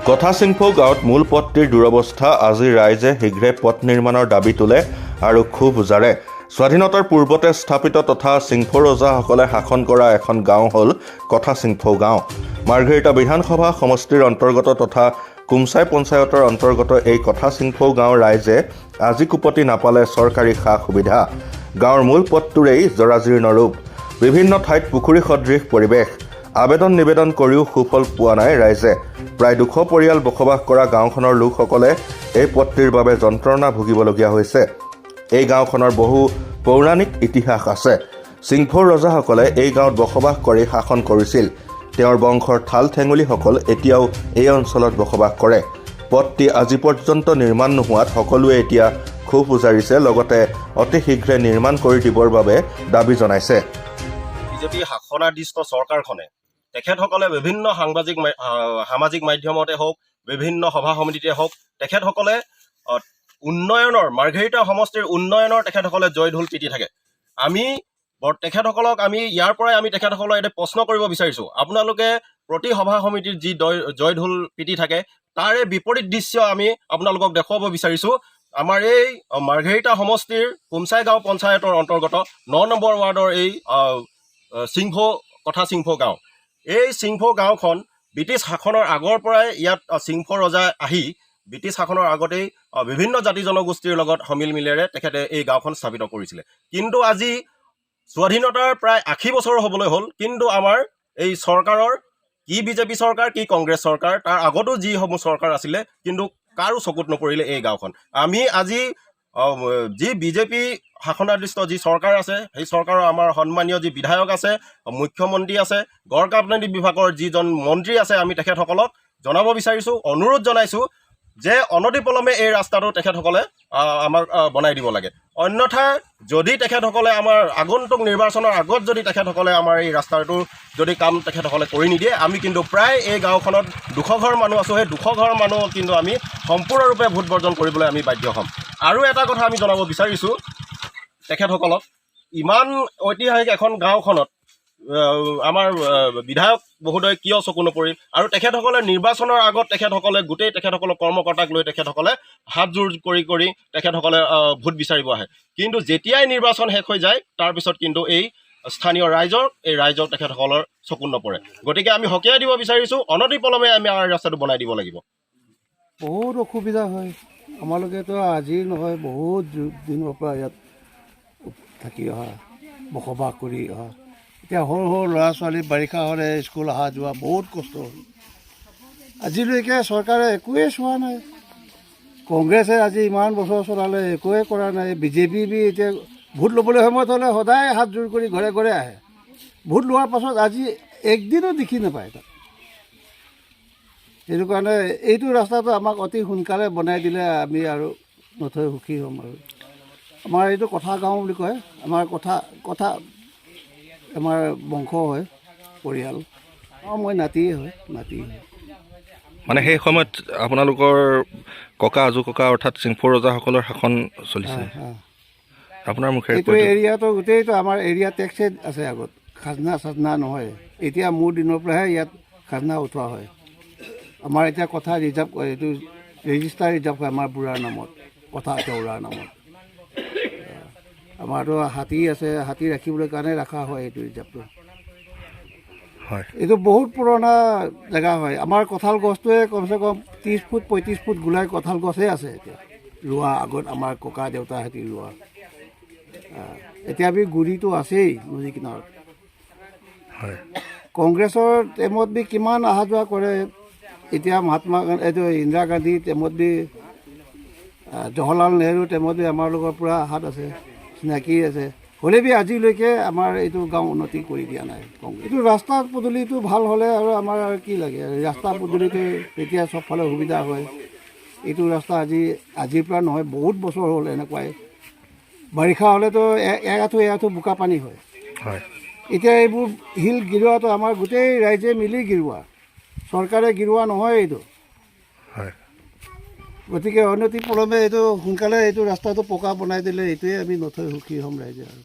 কথাচিংফৌ গাঁৱত মূল পথটিৰ দুৰৱস্থা আজি ৰাইজে শীঘ্ৰে পথ নিৰ্মাণৰ দাবী তোলে আৰু ক্ষোভ উজাৰে। স্বাধীনতাৰ পূৰ্বতে স্থাপিত তথা চিংফৌ ৰজাসকলে শাসন কৰা এখন গাঁও হ'ল কথাচিংফৌ গাঁও। মাৰ্ঘেৰিটা বিধানসভা সমষ্টিৰ অন্তৰ্গত তথা কুমচাই পঞ্চায়তৰ অন্তৰ্গত এই কথাচিংফৌ গাঁৱৰ ৰাইজে আজি কুপতি নাপালে চৰকাৰী সা সুবিধা। গাঁৱৰ মূল পথটোৰেই জৰাজীৰ্ণ ৰূপ, বিভিন্ন ঠাইত পুখুৰী সদৃশ পৰিৱেশ। আবেদন নিবেদন কৰিও সুফল পোৱা নাই ৰাইজে। প্ৰায় 200 পৰিয়াল বসবাস কৰা গাঁওখনৰ লোকসকলে এই পথটিৰ বাবে যন্ত্ৰণা ভুগিবলগীয়া হৈছে। এই গাঁওখনৰ বহু পৌৰাণিক ইতিহাস আছে। চিংফৌ ৰজাসকলে এই গাঁৱত বসবাস কৰি শাসন কৰিছিল। তেওঁৰ বংশৰ ঠাল ঠেঙুলিসকল এতিয়াও এই অঞ্চলত বসবাস কৰে। পথটি আজি পৰ্যন্ত নিৰ্মাণ নোহোৱাত সকলোৱে এতিয়া ক্ষোভ উজাৰিছে, লগতে অতি শীঘ্ৰে নিৰ্মাণ কৰি দিবৰ বাবে দাবী জনাইছে। বিজেপি শাসনাধীষ্ঠ চৰকাৰখনে তেখেতসকলে বিভিন্ন সামাজিক মাধ্যমতে হওক, বিভিন্ন সভা সমিতিতে হওক, তেখেতসকলে উন্নয়নৰ মাৰ্ঘেৰিটা সমষ্টিৰ উন্নয়নৰ তেখেতসকলে জয়ঢোল পিটি থাকে। তেখেতসকলক ইয়াৰ পৰাই তেখেতসকলক এটা প্ৰশ্ন কৰিব বিচাৰিছোঁ। আপোনালোকে প্ৰতি সভা সমিতিৰ যি জয়ঢোল পিটি থাকে তাৰে বিপৰীত দৃশ্য আমি আপোনালোকক দেখুৱাব বিচাৰিছোঁ। আমাৰ এই মাৰ্ঘেৰিটা সমষ্টিৰ কুমচাই গাঁও পঞ্চায়তৰ অন্তৰ্গত 9 নম্বৰ ৱাৰ্ডৰ এই কথাচিংফৌ গাঁও। এই চিংফৌ গাঁওখন ব্ৰিটিছ শাসনৰ আগৰ পৰাই ইয়াত চিংফৌ ৰজা আহি ব্ৰিটিছ শাসনৰ আগতেই বিভিন্ন জাতি জনগোষ্ঠীৰ লগত সমিল মিলেৰে তেখেতে এই গাঁওখন স্থাপিত কৰিছিলে। কিন্তু আজি স্বাধীনতাৰ প্ৰায় 80 বছৰ হ'বলৈ হ'ল, কিন্তু আমাৰ এই চৰকাৰৰ কি বিজেপি চৰকাৰ কি কংগ্ৰেছ চৰকাৰ, তাৰ আগতো যিসমূহ চৰকাৰ আছিলে, কিন্তু কাৰো চকুত নপৰিলে এই গাঁওখন। আমি আজি যি বিজেপি শাসনাধীষ্ঠ যি চৰকাৰ আছে, সেই চৰকাৰৰ আমাৰ সন্মানীয় যি বিধায়ক আছে, মুখ্যমন্ত্ৰী আছে, গড় কাপ্তানি বিভাগৰ যিজন মন্ত্ৰী আছে, আমি তেখেতসকলক জনাব বিচাৰিছোঁ, অনুৰোধ জনাইছোঁ যে অনতিপলমে এই ৰাস্তাটো তেখেতসকলে আমাক বনাই দিব লাগে। অন্যথা যদি তেখেতসকলে আমাৰ আগন্তুক নিৰ্বাচনৰ আগত যদি তেখেতসকলে আমাৰ এই ৰাস্তাটোৰ যদি কাম তেখেতসকলে কৰি নিদিয়ে, আমি কিন্তু প্ৰায় এই গাঁওখনত 200 ঘৰ মানুহ আছোঁ, সেই 200 ঘৰ মানুহ কিন্তু আমি সম্পূৰ্ণৰূপে ভোট বৰ্জন কৰিবলৈ আমি বাধ্য হ'ম। আৰু এটা কথা আমি জনাব বিচাৰিছোঁ তেখেতসকলক, ইমান ঐতিহাসিক এখন গাঁওখনত আমাৰ বিধায়ক মহোদয় কিয় চকু নপৰিল? আৰু তেখেতসকলে নিৰ্বাচনৰ আগত তেখেতসকলে গোটেই তেখেতসকলৰ কৰ্মকৰ্তাক লৈ তেখেতসকলে হাতযোৰ কৰি তেখেতসকলে ভোট বিচাৰিব আহে। কিন্তু যেতিয়াই নিৰ্বাচন শেষ হৈ যায়, তাৰপিছত কিন্তু এই স্থানীয় ৰাইজক তেখেতসকলৰ চকুত নপৰে। গতিকে আমি সকীয়াই দিব বিচাৰিছোঁ, অনতিপলমে আমি আমাৰ ৰাস্তাটো বনাই দিব লাগিব। বহুত অসুবিধা হয়। আমালোকেতো আজিৰ নহয়, বহুত দিনৰ পৰা ইয়াত থাকি অহা, বসবাস কৰি অহা। এতিয়া সৰু সৰু ল'ৰা ছোৱালী বাৰিষা হ'লে স্কুল অহা যোৱা বহুত কষ্ট হ'ল। আজিলৈকে চৰকাৰে একোৱেই চোৱা নাই। কংগ্ৰেছে আজি ইমান বছৰ চলালে, একোৱে কৰা নাই। বিজেপি এতিয়া ভোট ল'বলৈ সময়ত হ'লে সদায় হাতযোৰ কৰি ঘৰে ঘৰে আহে। ভোট লোৱাৰ পাছত আজি একদিনো দেখি নাপায় তাত। সেইটো কাৰণে এইটো ৰাস্তাটো আমাক অতি সোনকালে বনাই দিলে আমি আৰু নথৈ সুখী হ'ম। আৰু আমাৰ এইটো কথা গাঁও বুলি কয়। আমাৰ কথা আমাৰ বংশ হয়, পৰিয়াল। মই নাতিয়ে হয়। মানে সেই সময়ত আপোনালোকৰ ককা আজু ককা অৰ্থাৎ চিংফৌ ৰজাসকলৰ শাসন চলিছে। আপোনাৰ মুখেৰে এইটো এৰিয়াটো গোটেইটো আমাৰ এৰিয়া টেক্স আছে আগত, খাজনা নহয়। এতিয়া মোৰ দিনৰ পৰাহে ইয়াত খাজনা উঠোৱা হয়। আমাৰ এতিয়া কথা ৰিজাৰ্ভ কৰে, এইটো ৰেজিষ্টাৰ ৰিজাৰ্ভ হয় আমাৰ বুঢ়াৰ নামত, কথা চৌৰাৰ নামত। আমাৰতো হাতী আছে, হাতী ৰাখিবলৈ কাৰণে ৰখা হয় এইটো ৰিজাৰ্ভটো। হয়, এইটো বহুত পুৰণা জেগা হয়। আমাৰ কঁঠাল গছটোৱে কমচে কম 30 ফুট 35 ফুট গোলাই কঁঠাল গছেই আছে এতিয়া ৰোৱা, আগত আমাৰ ককা দেউতাহঁতি ৰোৱা। এতিয়া আমি গুৰিটো আছেই নদী কিনাৰত। হয়, কংগ্ৰেছৰ টাইমত কিমান অহা যোৱা কৰে। এতিয়া এইটো ইন্দিৰা গান্ধী টাইমত জৱাহৰলাল নেহৰু টাইমত আমাৰ লগত পূৰা হাত আছে, চিনাকি আছে। হ'লে আজিলৈকে আমাৰ এইটো গাঁও উন্নতি কৰি দিয়া নাই কংগ্ৰেছ। এইটো ৰাস্তা পদূলিটো ভাল হ'লে আৰু আমাৰ আৰু কি লাগে। ৰাস্তা পদূলিটো তেতিয়া চবফালে সুবিধা হয়। এইটো ৰাস্তা আজিৰ পৰা নহয়, বহুত বছৰ হ'ল এনেকুৱাই। বাৰিষা হ'লেতো এআঁঠু বোকা পানী হয়। এতিয়া এইবোৰ শিল গিৰোৱাটো আমাৰ গোটেই ৰাইজে মিলি গিৰোৱা, চৰকাৰে গিৰোৱা নহয় এইটো। গতিকে অনতিপলমে এইটো সোনকালে এইটো ৰাস্তাটো পকা বনাই দিলে এইটোৱে আমি নথৈ সুখী হ'ম ৰাইজে। আৰু